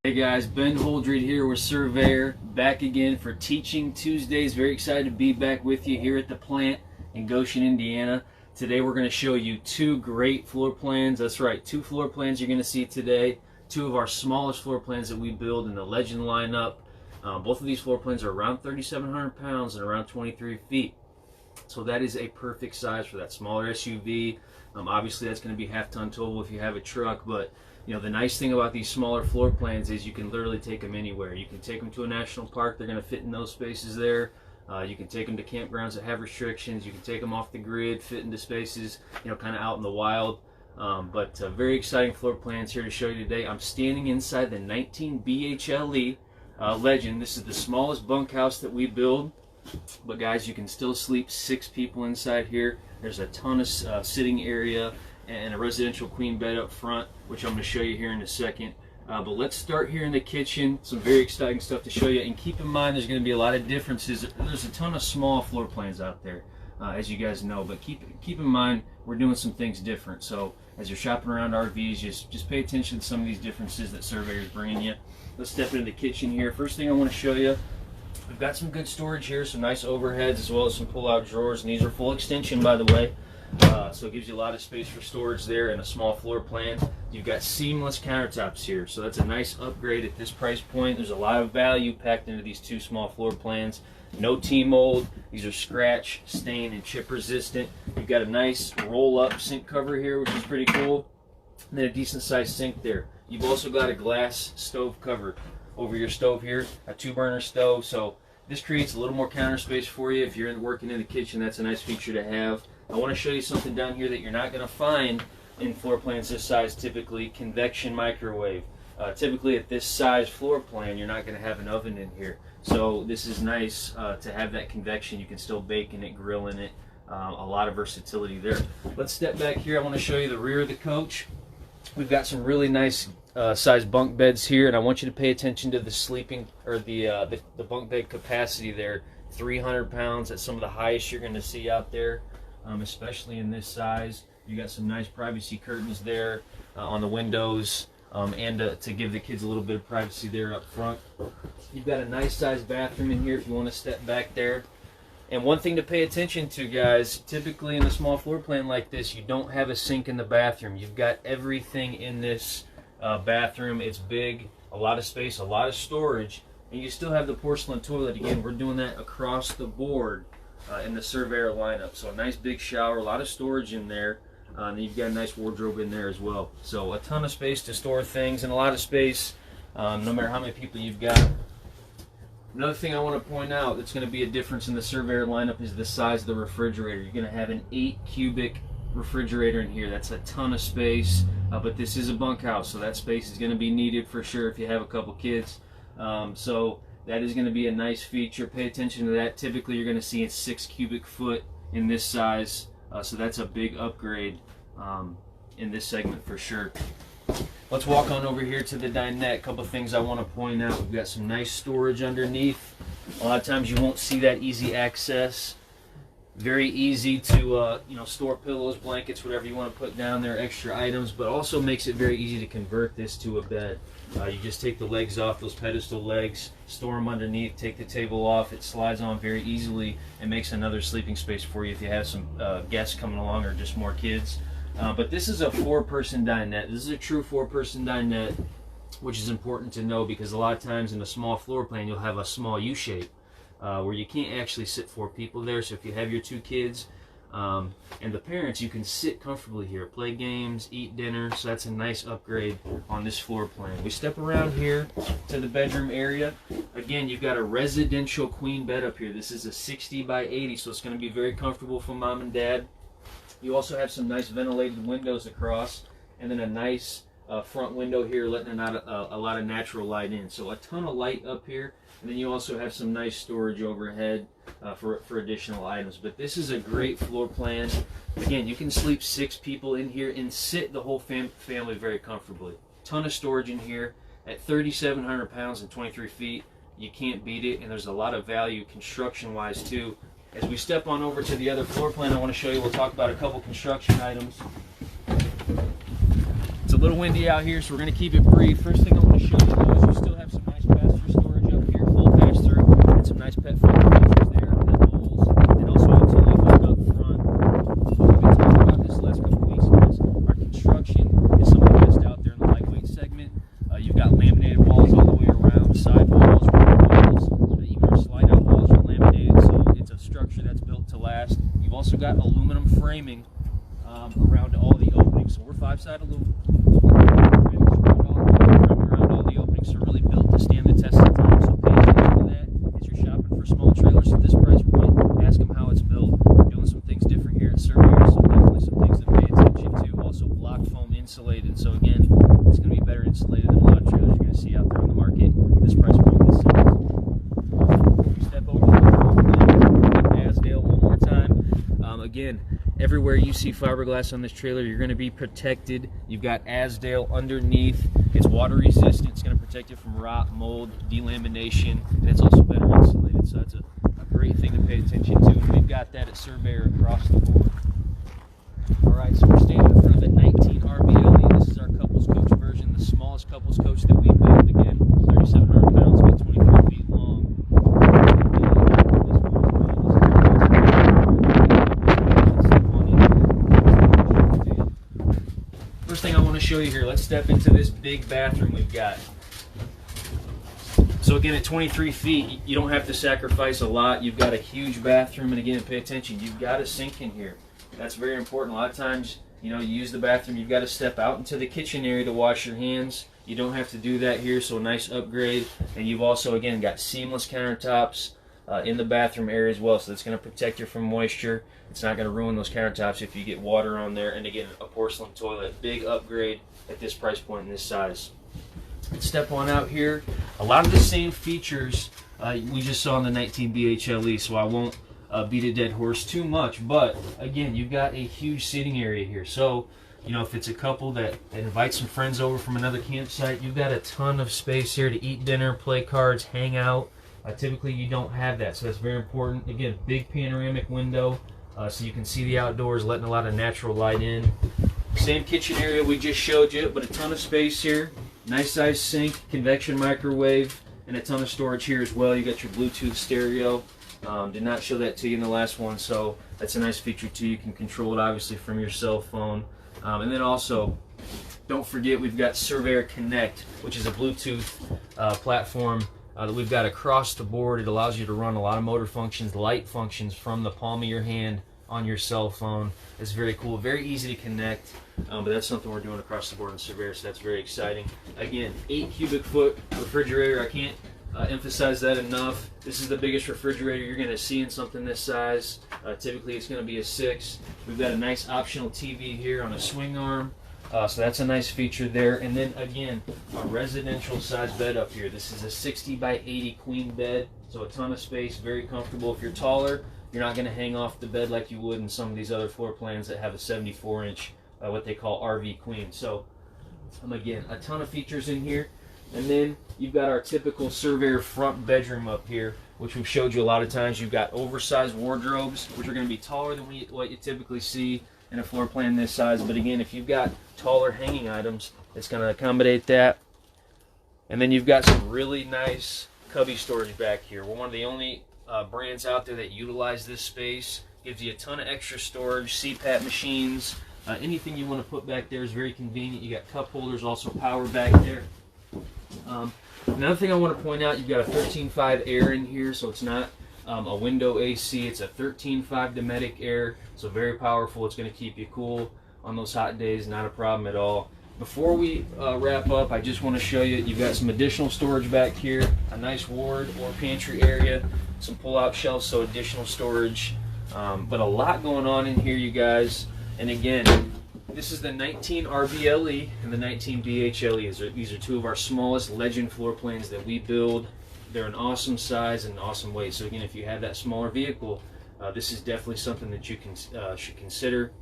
Hey guys, Ben Holdred here with Surveyor, back again for Teaching Tuesdays. Very excited to be back with you here at the plant in Goshen, Indiana. Today we're going to show you two great floor plans. That's right, two floor plans you're going to see today. Two of our smallest floor plans that we build in the Legend lineup. Both of these floor plans are around 3,700 pounds and around 23 feet. So that is a perfect size for that smaller SUV. Obviously that's going to be half-ton towable if you have a truck, but you know, the nice thing about these smaller floor plans is you can literally take them anywhere. You can take them to a national park, they're going to fit in those spaces there. You can take them to campgrounds that have restrictions. You can take them off the grid, fit into spaces, you know, kind of out in the wild. Very exciting floor plans here to show you today. I'm standing inside the 19 BHLE Legend. This is the smallest bunkhouse that we build. But guys, you can still sleep 6 people inside here. There's a ton of sitting area and a residential queen bed up front, which I'm going to show you here in a second. But let's start here in the kitchen. Some very exciting stuff to show you. And keep in mind, there's going to be a lot of differences. There's a ton of small floor plans out there, as you guys know. But keep in mind, we're doing some things different. So as you're shopping around RVs, just pay attention to some of these differences that Surveyor's bringing you. Let's step into the kitchen here. First thing I want to show you, we've got some good storage here, some nice overheads as well as some pull-out drawers. And these are full extension, by the way. So it gives you a lot of space for storage there in a small floor plan. You've got seamless countertops here, so that's a nice upgrade at this price point. There's a lot of value packed into these two small floor plans. No T-mold. These are scratch, stain, and chip resistant. You've got a nice roll-up sink cover here, which is pretty cool. And then a decent sized sink there. You've also got a glass stove cover over your stove here, a 2-burner stove. So this creates a little more counter space for you. If you're working in the kitchen, that's a nice feature to have. I want to show you something down here that you're not going to find in floor plans this size typically: convection microwave. Typically at this size floor plan, you're not going to have an oven in here. So this is nice to have that convection. You can still bake in it, grill in it. A lot of versatility there. Let's step back here. I want to show you the rear of the coach. We've got some really nice size bunk beds here, and I want you to pay attention to the sleeping or the bunk bed capacity there. 300 pounds. That's some of the highest you're going to see out there. Especially in this size. You got some nice privacy curtains there on the windows, and to give the kids a little bit of privacy there up front. You've got a nice sized bathroom in here if you want to step back there. And one thing to pay attention to, guys, typically in a small floor plan like this, you don't have a sink in the bathroom. You've got everything in this bathroom. It's big, a lot of space, a lot of storage, and you still have the porcelain toilet. Again, we're doing that across the board in the Surveyor lineup. So a nice big shower, a lot of storage in there, and you've got a nice wardrobe in there as well. So a ton of space to store things and a lot of space no matter how many people you've got. Another thing I want to point out that's going to be a difference in the Surveyor lineup is the size of the refrigerator. You're going to have an 8 cubic refrigerator in here. That's a ton of space, but this is a bunkhouse, so that space is going to be needed for sure if you have a couple kids. So that is going to be a nice feature. Pay attention to that. Typically you're going to see a 6 cubic foot in this size, so that's a big upgrade in this segment for sure. Let's walk on over here to the dinette. A couple things I want to point out. We've got some nice storage underneath. A lot of times you won't see that easy access. Very easy to store pillows, blankets, whatever you want to put down there, extra items, but also makes it very easy to convert this to a bed. You just take the legs off, those pedestal legs, store them underneath, take the table off. It slides on very easily and makes another sleeping space for you if you have some guests coming along or just more kids. But this is a 4-person dinette. This is a true 4-person dinette, which is important to know because a lot of times in a small floor plan you'll have a small U-shape where you can't actually sit 4 people there. So if you have your 2 kids and the parents, you can sit comfortably here, play games, eat dinner. So that's a nice upgrade on this floor plan. We step around here to the bedroom area. Again, you've got a residential queen bed up here. This is a 60 by 80, so it's going to be very comfortable for mom and dad. You also have some nice ventilated windows across, and then a nice front window here letting out a lot of natural light in. So a ton of light up here, and then you also have some nice storage overhead for additional items. But this is a great floor plan. Again, you can sleep 6 people in here and sit the whole family very comfortably. Ton of storage in here. At 3,700 pounds and 23 feet, you can't beat it, and there's a lot of value construction-wise too. As we step on over to the other floor plan, I want to show you, we'll talk about a couple construction items. So little windy out here, so we're going to keep it brief. First thing I want to show you though is we still have some nice pass-through storage up here, full pass-through, and some nice pet friendly features there, pet bowls, and also utility hook up front. What we've been talking about this last couple of weeks is our construction is some of the best out there in the lightweight segment. You've got laminated walls all the way around, side walls, rear walls, even our slide-out walls are laminated, so it's a structure that's built to last. You've also got aluminum framing around all the openings, so we're five-side aluminum framing around all the openings, so really built to stand the test of time. So pay attention to that as you're shopping for small trailers at this price point. Ask them how it's built. We're doing some things different here at Surveyor, so definitely some things to pay attention to. Also block foam insulated, so again, it's going to be better insulated than a lot of trailers you're going to see out there on the market. This price point is step over to Asdale one more time. Again, everywhere you see fiberglass on this trailer, you're going to be protected. You've got Asdale underneath. It's water resistant. It's going to protect you from rot, mold, delamination, and it's also better insulated. So that's a great thing to pay attention to. And we've got that at Surveyor across the board. All right, so we're standing in front of the 19 RBLE. This is our couples coach version, the smallest couples coach that we built. Again, 3,700 pounds, about 23 feet long. First thing I want to show you here, let's step into this big bathroom we've got. So again, at 23 feet, you don't have to sacrifice a lot. You've got a huge bathroom, and again, pay attention, you've got a sink in here. That's very important. A lot of times, you use the bathroom, you've got to step out into the kitchen area to wash your hands. You don't have to do that here, so a nice upgrade. And you've also, again, got seamless countertops in the bathroom area as well, so that's going to protect you from moisture. It's not going to ruin those countertops if you get water on there. And again, a porcelain toilet, big upgrade at this price point and this size. Let's step on out here. A lot of the same features we just saw in the 19 BHLE, so I won't beat a dead horse too much. But again, you've got a huge sitting area here. So, if it's a couple that invites some friends over from another campsite, you've got a ton of space here to eat dinner, play cards, hang out. Typically, you don't have that, so that's very important. Again, big panoramic window, so you can see the outdoors, letting a lot of natural light in. Same kitchen area we just showed you, but a ton of space here. Nice size sink, convection microwave, and a ton of storage here as well. You got your Bluetooth stereo. Did not show that to you in the last one, so that's a nice feature too. You can control it obviously from your cell phone. And then also, don't forget we've got Surveyor Connect, which is a Bluetooth platform that we've got across the board. It allows you to run a lot of motor functions, light functions from the palm of your hand on your cell phone. It's very cool, very easy to connect, but that's something we're doing across the board in Surveyor, so that's very exciting. Again, 8 cubic foot refrigerator. I can't emphasize that enough. This is the biggest refrigerator you're going to see in something this size. Typically it's going to be a 6. We've got a nice optional TV here on a swing arm. So that's a nice feature there. And then again, a residential size bed up here. This is a 60 by 80 queen bed, so a ton of space, very comfortable. If you're taller, you're not going to hang off the bed like you would in some of these other floor plans that have a 74-inch, what they call RV queen. So again, a ton of features in here. And then you've got our typical Surveyor front bedroom up here, which we've showed you a lot of times. You've got oversized wardrobes, which are going to be taller than what you typically see in a floor plan this size. But again, if you've got taller hanging items, it's going to accommodate that. And then you've got some really nice cubby storage back here. We're one of the only brands out there that utilize this space. Gives you a ton of extra storage, CPAP machines, anything you want to put back there is very convenient. You got cup holders, also power back there. Another thing I want to point out, you've got a 13.5 air in here, so it's not a window AC. It's a 13.5 Dometic air, so very powerful. It's going to keep you cool on those hot days, not a problem at all. Before we wrap up, I just want to show you, you've got some additional storage back here, a nice ward or pantry area, some pull-out shelves, so additional storage. But a lot going on in here, you guys. And again, this is the 19 RBLE and the 19 BHLE. These are two of our smallest legend floor plans that we build. They're an awesome size and awesome weight. So again, if you have that smaller vehicle, this is definitely something that you should consider.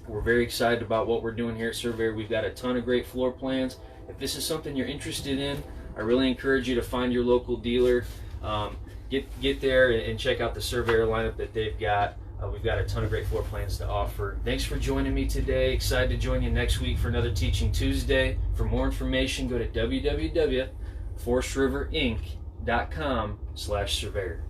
We're very excited about what we're doing here at Surveyor. We've got a ton of great floor plans. If this is something you're interested in, I really encourage you to find your local dealer. Get there and check out the Surveyor lineup that they've got. We've got a ton of great floor plans to offer. Thanks for joining me today. Excited to join you next week for another Teaching Tuesday. For more information, go to www.forstriverinc.com/surveyor.